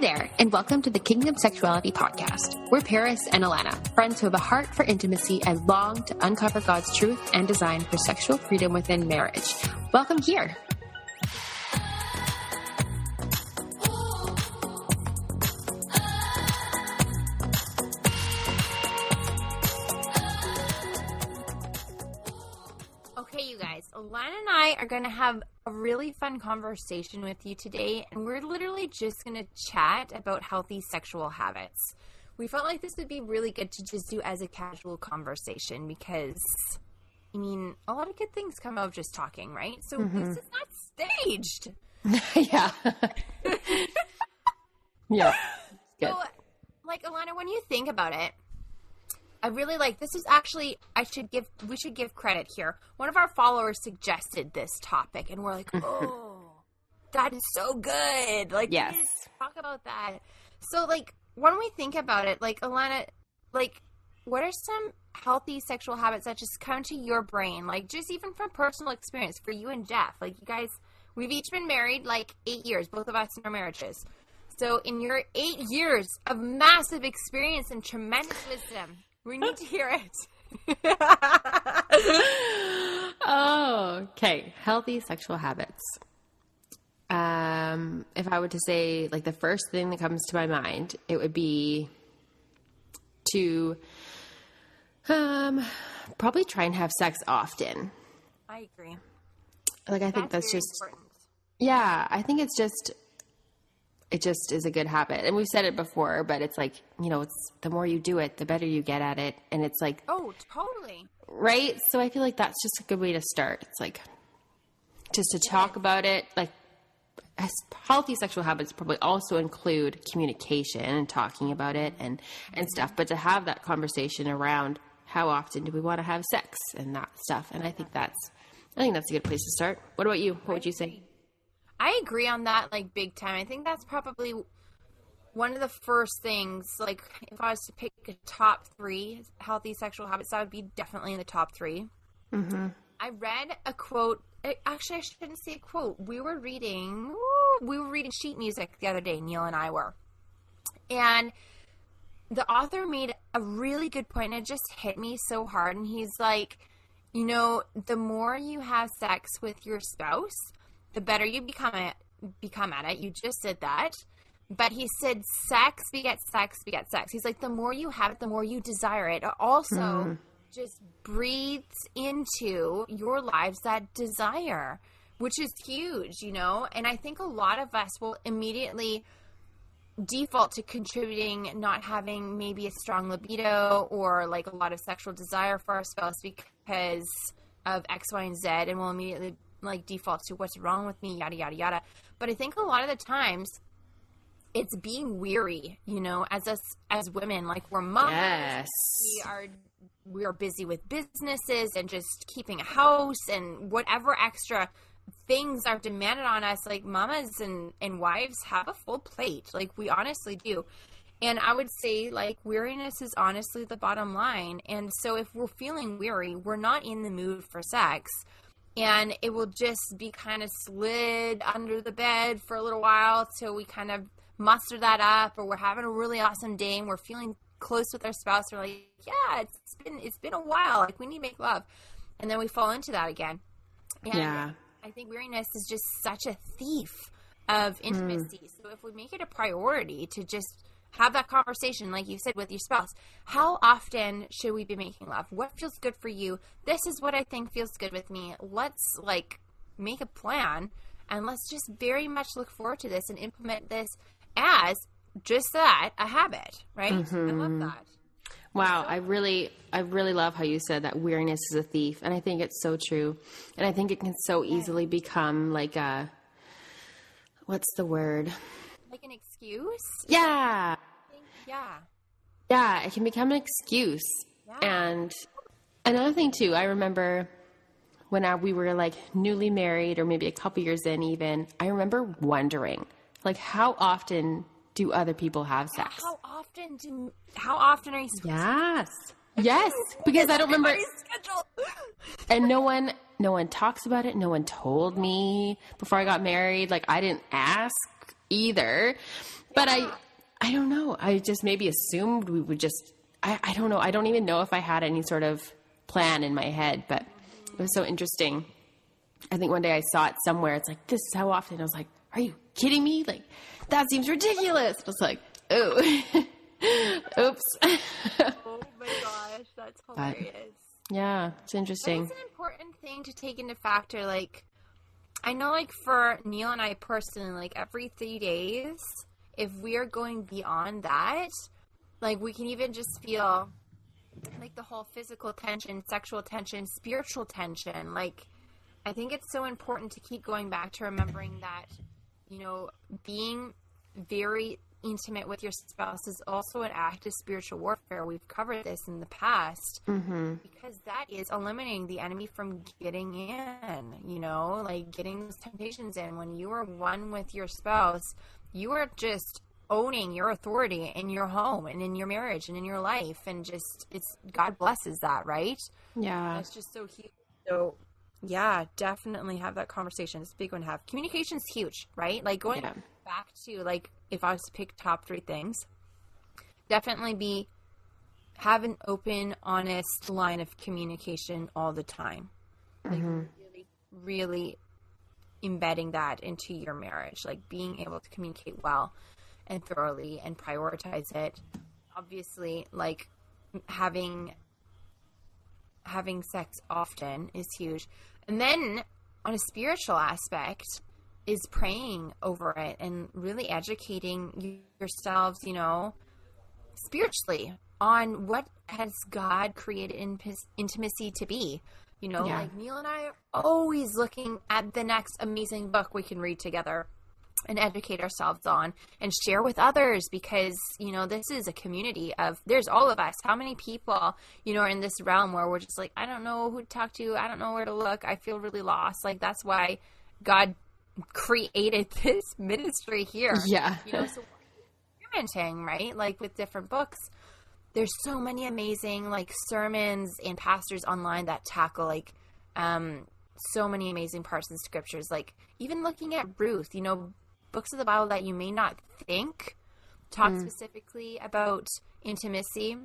there, and welcome to the Kingdom Sexuality podcast. We're Paris and Alana, friends who have a heart for intimacy and long to uncover God's truth and design for sexual freedom within marriage. Welcome here. Okay, you guys, Alana and I are going to have a really fun conversation with you today, and we're literally just going to chat about healthy sexual habits. We felt like this would be really good to just do as a casual conversation because, I mean, a lot of good things come out of just talking, right? So this is not staged. Yeah. Yeah. Good. So, like, Alana, when you think about it, I really like, this is actually, we should give credit here. One of our followers suggested this topic, and we're like, oh, that is so good. Like, yes. We need to talk about that. So, like, when we think about it, like, Alana, like, what are some healthy sexual habits that just come to your brain? Like, just even from personal experience for you and Jeff. Like, you guys, we've each been married, like, 8 years, both of us in our marriages. So, in your 8 years of massive experience and tremendous wisdom, we need to hear it. Oh, okay. Healthy sexual habits. If I were to say, like, the first thing that comes to my mind, it would be to probably try and have sex often. I agree. Like, I think that's just important. Yeah, I think it just is a good habit. And we've said it before, but it's like, you know, it's the more you do it, the better you get at it. And it's like, oh, totally. Right. So I feel like that's just a good way to start. It's like just to talk about it. Like, healthy sexual habits probably also include communication and talking about it and stuff, but to have that conversation around how often do we want to have sex and that stuff. And I think that's a good place to start. What about you? What would you say? I agree on that, like, big time. I think that's probably one of the first things, like, if I was to pick a top 3 healthy sexual habits, that would be definitely in the top 3. Mm-hmm. I read a quote. Actually, I shouldn't say a quote. We were reading sheet music the other day, Neil and I were. And the author made a really good point, and it just hit me so hard. And he's like, you know, the more you have sex with your spouse, the better you become at it. You just said that. But he said sex begets sex begets sex. He's like, the more you have it, the more you desire it. It also just breathes into your lives that desire, which is huge, you know? And I think a lot of us will immediately default to contributing not having maybe a strong libido or like a lot of sexual desire for our spouse because of X, Y, and Z, and we'll immediately like default to what's wrong with me, yada, yada, yada. But I think a lot of the times it's being weary, you know, as women, like we're moms. Yes. We are busy with businesses and just keeping a house and whatever extra things are demanded on us. Like mamas and wives have a full plate. Like we honestly do. And I would say like weariness is honestly the bottom line. And so if we're feeling weary, we're not in the mood for sex. And it will just be kind of slid under the bed for a little while till we kind of muster that up, or we're having a really awesome day and we're feeling close with our spouse. We're like, yeah, it's been a while. Like we need to make love. And then we fall into that again. And yeah. I think weariness is just such a thief of intimacy. So if we make it a priority to just have that conversation, like you said, with your spouse. How often should we be making love? What feels good for you? This is what I think feels good with me. Let's like make a plan and let's just very much look forward to this and implement this as just that, a habit, right? Mm-hmm. I love that. Wow. I really love how you said that weariness is a thief. And I think it's so true. And I think it can so easily become like what's the word? Like an excuse? Yeah. Yeah. Yeah, it can become an excuse. Yeah. And another thing too, I remember when we were like newly married or maybe a couple years in even, I remember wondering like how often do other people have sex? How often are you supposed Yes. Yes, because I don't remember. And no one talks about it. No one told me before I got married. Like I didn't ask either. But I don't know. I just maybe assumed we would just, I don't know. I don't even know if I had any sort of plan in my head, but it was so interesting. I think one day I saw it somewhere. It's like, this is how often. I was like, are you kidding me? Like, that seems ridiculous. I was like, oh, oops. Oh my gosh, that's hilarious. But, yeah, it's interesting. But it's an important thing to take into factor. Like, I know, like, for Neil and I personally, like, every 3 days, if we are going beyond that, like, we can even just feel, like, the whole physical tension, sexual tension, spiritual tension. Like, I think it's so important to keep going back to remembering that, you know, being very intimate with your spouse is also an act of spiritual warfare. We've covered this in the past, because that is eliminating the enemy from getting in, you know, like getting those temptations in. When you are one with your spouse, you are just owning your authority in your home and in your marriage and in your life. And just, it's, God blesses that, right? Yeah. It's just so huge. So yeah, definitely have that conversation. It's a big one to have. Communication's huge, right? Like going back to, like, if I was to pick top 3 things, definitely have an open, honest line of communication all the time. Like really, really embedding that into your marriage, like being able to communicate well and thoroughly and prioritize it. Obviously, like having sex often is huge. And then on a spiritual aspect is praying over it and really educating yourselves, you know, spiritually on what has God created intimacy to be. You know, like Neil and I are always looking at the next amazing book we can read together and educate ourselves on and share with others, because, you know, this is a community of, there's all of us. How many people, you know, are in this realm where we're just like, I don't know who to talk to. I don't know where to look. I feel really lost. Like, that's why God created this ministry here. Yeah. You know, so experimenting, right? Like with different books, there's so many amazing like sermons and pastors online that tackle like so many amazing parts in scriptures. Like even looking at Ruth, you know, books of the Bible that you may not think talk specifically about intimacy,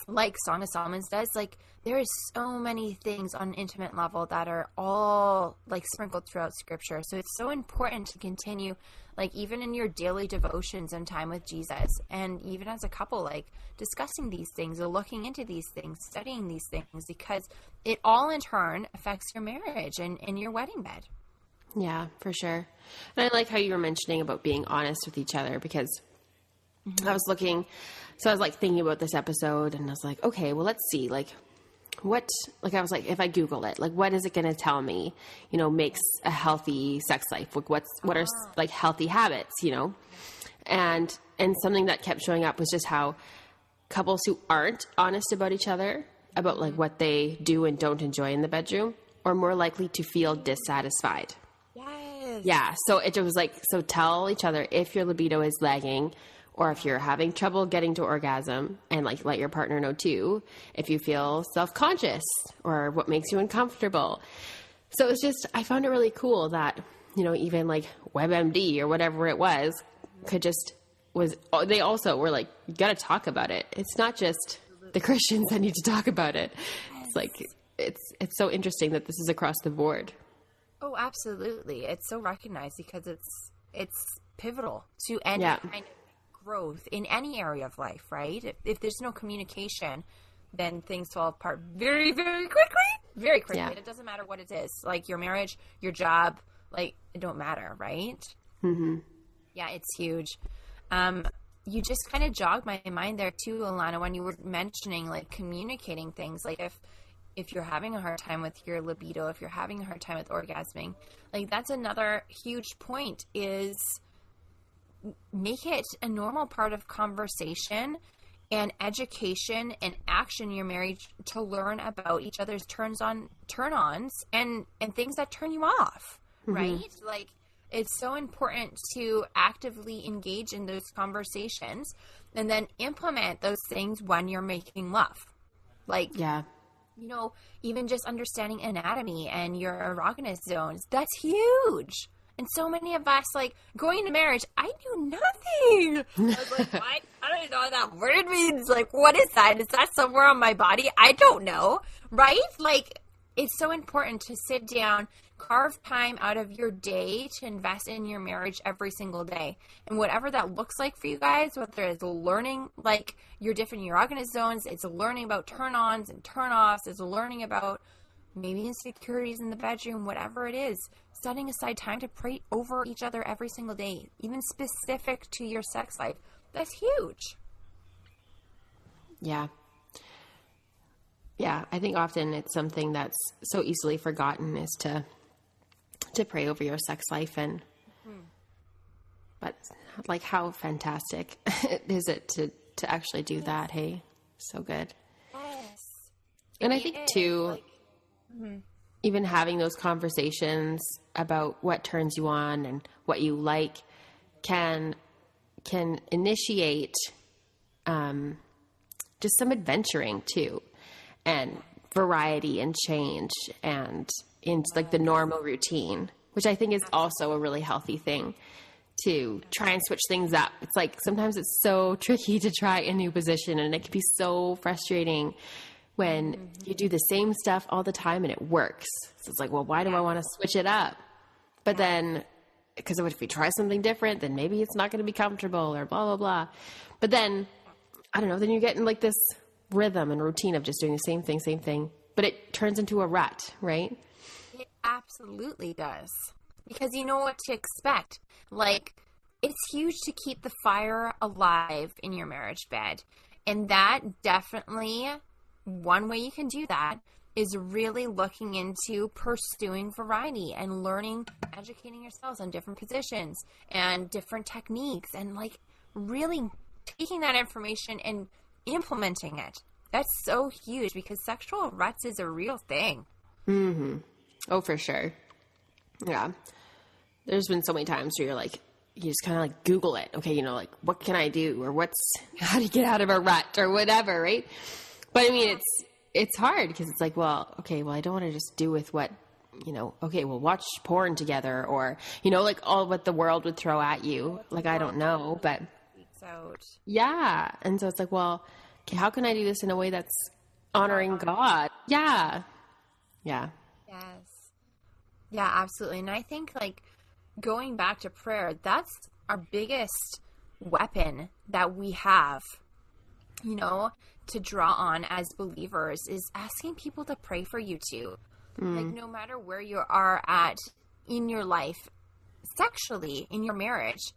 like Song of Solomon does. Like there is so many things on an intimate level that are all like sprinkled throughout scripture. So it's so important to continue, like even in your daily devotions and time with Jesus, and even as a couple, like discussing these things or looking into these things, studying these things, because it all in turn affects your marriage and your wedding bed. Yeah, for sure. And I like how you were mentioning about being honest with each other, because I was looking, so I was like thinking about this episode and I was like, okay, well, let's see, like what, like I was like, if I Google it, like what is it going to tell me, you know, makes a healthy sex life? Like what are like healthy habits, you know? And something that kept showing up was just how couples who aren't honest about each other, about like what they do and don't enjoy in the bedroom, are more likely to feel dissatisfied. Yes. Yeah. So it was like, so tell each other if your libido is lagging, or if you're having trouble getting to orgasm, and like let your partner know too, if you feel self-conscious or what makes you uncomfortable. So it's just, I found it really cool that, you know, even like WebMD or whatever it was they also were like, you got to talk about it. It's not just the Christians that need to talk about it. It's like, it's so interesting that this is across the board. Oh, absolutely. It's so recognized because it's pivotal to any kind of growth in any area of life, right? If there's no communication, then things fall apart very, very quickly. Very quickly. Yeah. It doesn't matter what it is. Like your marriage, your job, like it don't matter, right? Mm-hmm. Yeah, it's huge. You just kind of jogged my mind there too, Alana, when you were mentioning like communicating things. Like if you're having a hard time with your libido, if you're having a hard time with orgasming, like that's another huge point, is make it a normal part of conversation and education and action in your marriage to learn about each other's turn-ons and things that turn you off, right? Like it's so important to actively engage in those conversations and then implement those things when you're making love. Like, you know, even just understanding anatomy and your erogenous zones, that's huge. And so many of us, like, going into marriage, I knew nothing. I was like, what? I don't even know what that word means. Like, what is that? Is that somewhere on my body? I don't know, right? Like, it's so important to sit down, carve time out of your day to invest in your marriage every single day. And whatever that looks like for you guys, whether it's learning, like, your different erogenous zones, it's learning about turn-ons and turn-offs, it's learning about maybe insecurities in the bedroom, whatever it is, setting aside time to pray over each other every single day, even specific to your sex life. That's huge. Yeah. Yeah, I think often it's something that's so easily forgotten is to pray over your sex life. And but like, how fantastic is it to actually do that? Hey, so good. Yes. And I think too, even having those conversations about what turns you on and what you like can initiate just some adventuring too, and variety and change, and into like the normal routine, which I think is also a really healthy thing, to try and switch things up. It's like sometimes it's so tricky to try a new position, and it can be so frustrating when you do the same stuff all the time and it works. So it's like, well, why do I want to switch it up? But then, because if we try something different, then maybe it's not going to be comfortable, or blah, blah, blah. But then, I don't know, then you get in like this rhythm and routine of just doing the same thing. But it turns into a rut, right? It absolutely does. Because you know what to expect. Like, it's huge to keep the fire alive in your marriage bed. And that definitely, one way you can do that is really looking into pursuing variety and learning, educating yourselves on different positions and different techniques, and like really taking that information and implementing it. That's so huge, because sexual ruts is a real thing. Mm-hmm. Oh, for sure. Yeah. There's been so many times where you're like, you just kind of like Google it. Okay, you know, like, what can I do? Or how do you get out of a rut or whatever, right? But I mean, it's hard, because it's like, well, okay, well, I don't want to just do with what, you know, okay, well, watch porn together, or, you know, like all what the world would throw at you. Like, I don't know, but yeah. And so it's like, well, okay, how can I do this in a way that's honoring God? Yeah. Yeah. Yes. Yeah, absolutely. And I think, like, going back to prayer, that's our biggest weapon that we have, you know, to draw on as believers, is asking people to pray for you too. Like, no matter where you are at in your life, sexually, in your marriage,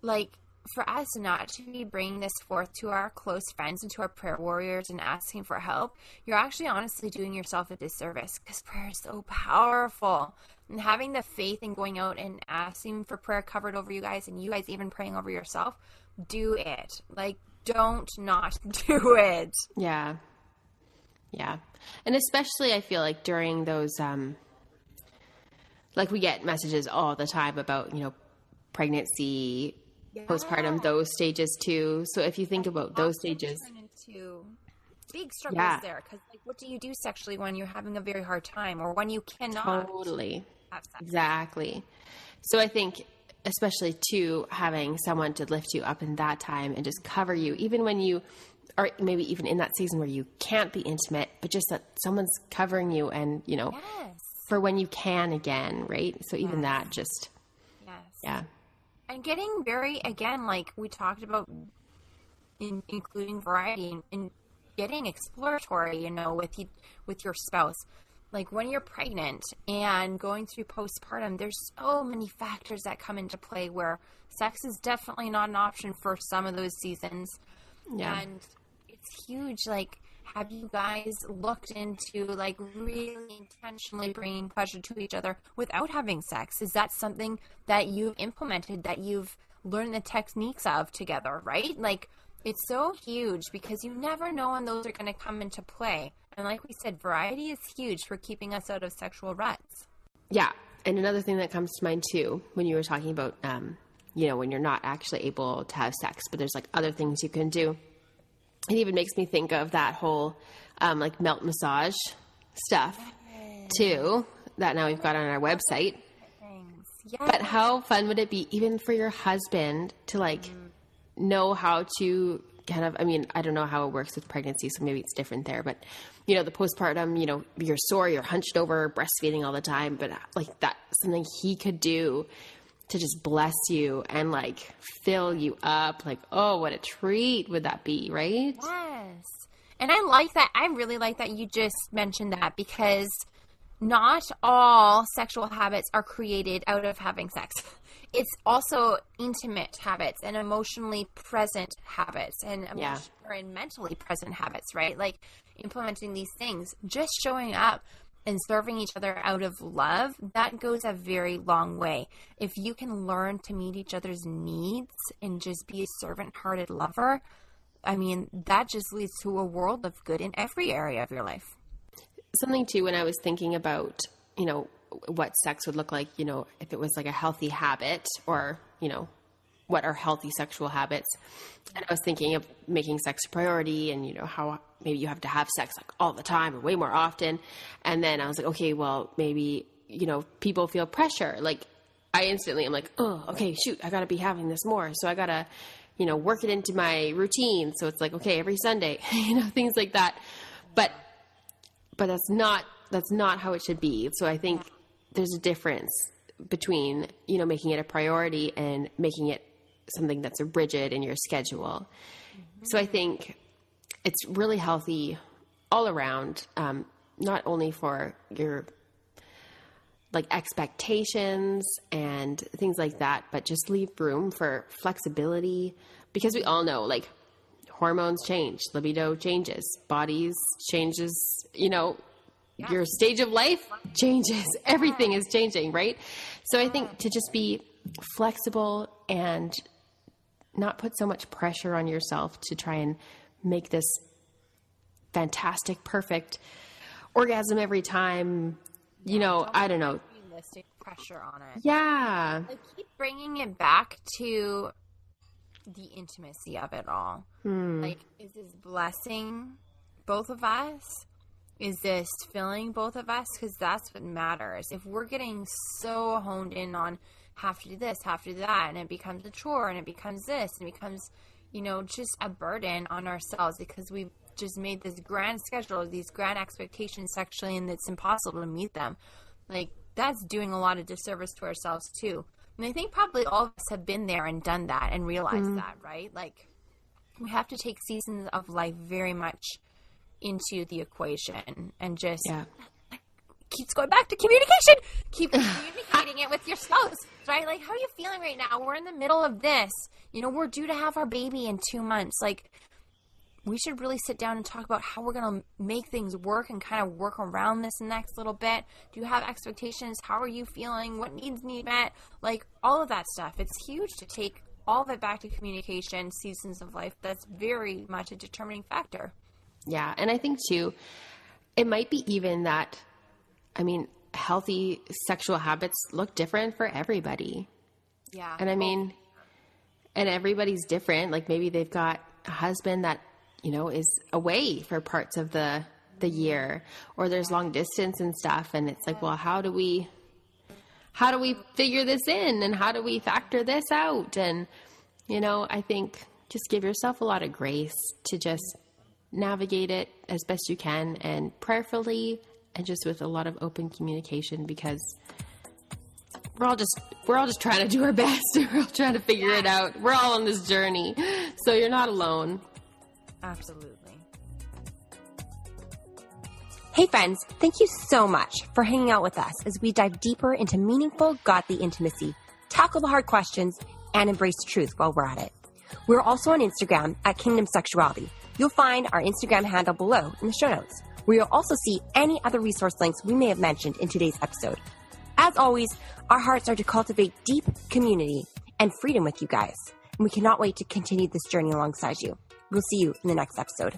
like, for us not to be bringing this forth to our close friends and to our prayer warriors and asking for help, you're actually honestly doing yourself a disservice, because prayer is so powerful. And having the faith in going out and asking for prayer covered over you guys, and you guys even praying over yourself, do it. Like, don't not do it. Yeah. Yeah. And especially I feel like during those, like, we get messages all the time about, you know, pregnancy, postpartum, those stages too. So if you think about those stages, into big struggles there, because like, what do you do sexually when you're having a very hard time, or when you cannot? Totally. Exactly. So I think, especially too, having someone to lift you up in that time and just cover you, even when you, or maybe even in that season where you can't be intimate, but just that someone's covering you, and, you know, for when you can again, right? So even that just, yeah. And getting very, again, like we talked about, including variety and getting exploratory, you know, with your spouse. Like, when you're pregnant and going through postpartum, there's so many factors that come into play where sex is definitely not an option for some of those seasons. Yeah. And it's huge. Like, have you guys looked into, like, really intentionally bringing pleasure to each other without having sex? Is that something that you've implemented, that you've learned the techniques of together, right? Like, it's so huge, because you never know when those are going to come into play. And like we said, variety is huge for keeping us out of sexual ruts. Yeah. And another thing that comes to mind too, when you were talking about, you know, when you're not actually able to have sex, but there's like other things you can do. It even makes me think of that whole, like, melt massage stuff too, that now we've got on our website. Yes. But how fun would it be even for your husband to like know how to kind of, I mean, I don't know how it works with pregnancy, so maybe it's different there, but you know, the postpartum, you know, you're sore, you're hunched over, breastfeeding all the time, but like that's something he could do to just bless you and like fill you up. Like, oh, what a treat would that be, right? Yes. And I like that. I really like that you just mentioned that, because not all sexual habits are created out of having sex. It's also intimate habits and emotionally present habits and and mentally present habits, right? Like implementing these things, just showing up and serving each other out of love, that goes a very long way. If you can learn to meet each other's needs and just be a servant-hearted lover, I mean, that just leads to a world of good in every area of your life. Something too, when I was thinking about, you know, what sex would look like, you know, if it was like a healthy habit, or, you know, what are healthy sexual habits. And I was thinking of making sex a priority, and, you know, how maybe you have to have sex like all the time or way more often. And then I was like, okay, well, maybe, you know, people feel pressure. Like I instantly am like, oh, okay, shoot, I got to be having this more. So I got to, you know, work it into my routine. So it's like, okay, every Sunday, you know, things like that. But that's not how it should be. So I think there's a difference between, you know, making it a priority and making it something that's rigid in your schedule. Mm-hmm. So I think it's really healthy all around, not only for your like expectations and things like that, but just leave room for flexibility, because we all know like hormones change, libido changes, bodies changes, you know, your stage of life changes, everything is changing, right? So I think to just be flexible and not put so much pressure on yourself to try and make this fantastic, perfect orgasm every time, you know, I don't know. Realistic pressure on it. Yeah. I keep bringing it back to the intimacy of it all. Like, is this blessing both of us? Is this filling both of us? Because that's what matters. If we're getting so honed in on have to do this, have to do that, and it becomes a chore, and it becomes this, and it becomes, you know, just a burden on ourselves because we've just made this grand schedule, these grand expectations sexually, and it's impossible to meet them. Like, that's doing a lot of disservice to ourselves too. And I think probably all of us have been there and done that and realized that, right? Like, we have to take seasons of life very much into the equation and just keeps going back to communication. Keep communicating it with your spouse, right? Like, how are you feeling right now? We're in the middle of this. You know, we're due to have our baby in 2 months. Like, we should really sit down and talk about how we're going to make things work and kind of work around this next little bit. Do you have expectations? How are you feeling? What needs need met? Like, all of that stuff. It's huge to take all of it back to communication, seasons of life. That's very much a determining factor. Yeah. And I think too, it might be even that, I mean, healthy sexual habits look different for everybody. Yeah. And I mean, and everybody's different. Like maybe they've got a husband that, you know, is away for parts of the year, or there's long distance and stuff. And it's like, well, how do we figure this in, and how do we factor this out? And, you know, I think just give yourself a lot of grace to just navigate it as best you can, and prayerfully, and just with a lot of open communication, because we're all just trying to do our best. We're all trying to figure it out. We're all on this journey. So you're not alone. Absolutely. Hey friends, thank you so much for hanging out with us as we dive deeper into meaningful, godly intimacy, tackle the hard questions, and embrace truth while we're at it. We're also on Instagram at Kingdom Sexuality. You'll find our Instagram handle below in the show notes, where you'll also see any other resource links we may have mentioned in today's episode. As always, our hearts are to cultivate deep community and freedom with you guys, and we cannot wait to continue this journey alongside you. We'll see you in the next episode.